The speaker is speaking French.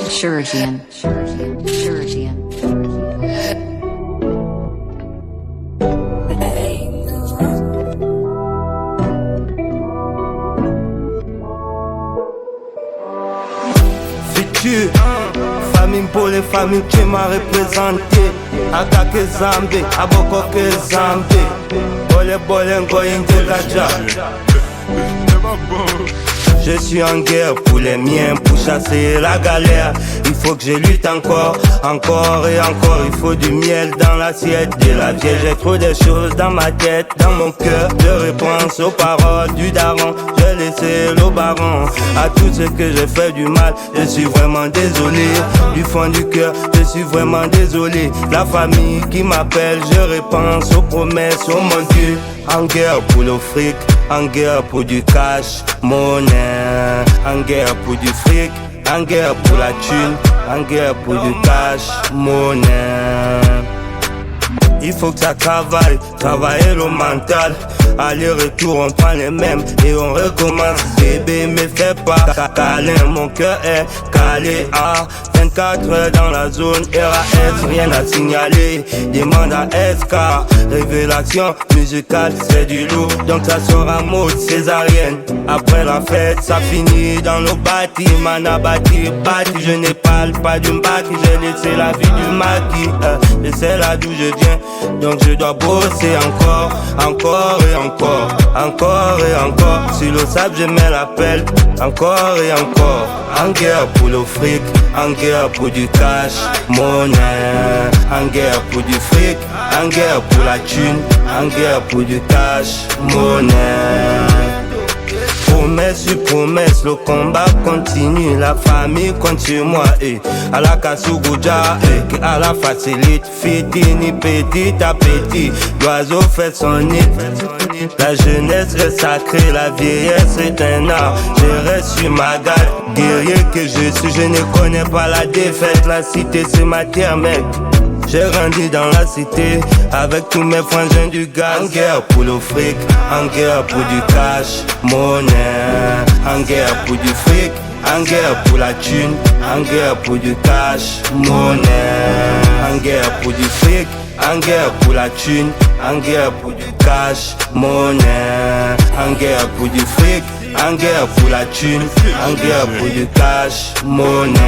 Chirurgian. Futur, famille pour les familles qui m'a représenté. Akake Zambi, Abokoke Zambi. Bole Ngoyen Gaja. Je suis en guerre pour les miens, pour chasser la galère. Il faut que je lutte encore et encore. Il faut du miel dans l'assiette de la vieille. J'ai trop de choses dans ma tête, dans mon cœur. Je repense aux paroles du daron. Je laissé le baron à tout ce que j'ai fait du mal. Je suis vraiment désolé, du fond du cœur. Je suis vraiment désolé. La famille qui m'appelle, je repense aux promesses, oh mon Dieu. En guerre pour le fric, en guerre pour du cash, monnaie. En guerre pour du fric, en guerre pour la thune, en guerre pour du cash, monnaie. Il faut que ça travailler le mental. Aller-retour, on prend les mêmes et on recommence. Bébé, me fais pas câlin, mon cœur est calé à 24 heures dans la zone RAS, rien à signaler. Demande à SK, révélation musicale, c'est du lourd. Donc ça sera mode césarienne. Après la fête, ça finit dans le bâtiment à bâti. Je ne parle pas du bâti, j'ai laissé la vie du maquis. Et c'est là d'où je viens. Donc je dois bosser encore et encore. Sur le sable je mets la pelle, encore et encore. En guerre pour le fric, en guerre pour du cash, monnaie. En guerre pour du fric, en guerre pour la thune, en guerre pour du cash, monnaie. Promesse sur promesse, le combat continue, la famille compte sur moi et à la Kasuguja et à la facilite, fitini petit à petit, l'oiseau fait son nid. La jeunesse est sacrée, la vieillesse est un art. Je reste sur ma garde, guerrier que je suis, je ne connais pas la défaite. La cité c'est ma terre mec. J'ai grandi dans la cité avec tous mes frangins du gaz. En guerre pour le fric, en guerre pour du cash, monnaie. En guerre pour du fric, en guerre pour la thune, en guerre pour du cash, monnaie. En guerre pour du fric, en guerre pour la thune, en guerre pour du cash, monnaie. En guerre pour du fric, en guerre pour la thune, en guerre pour du cash, monnaie.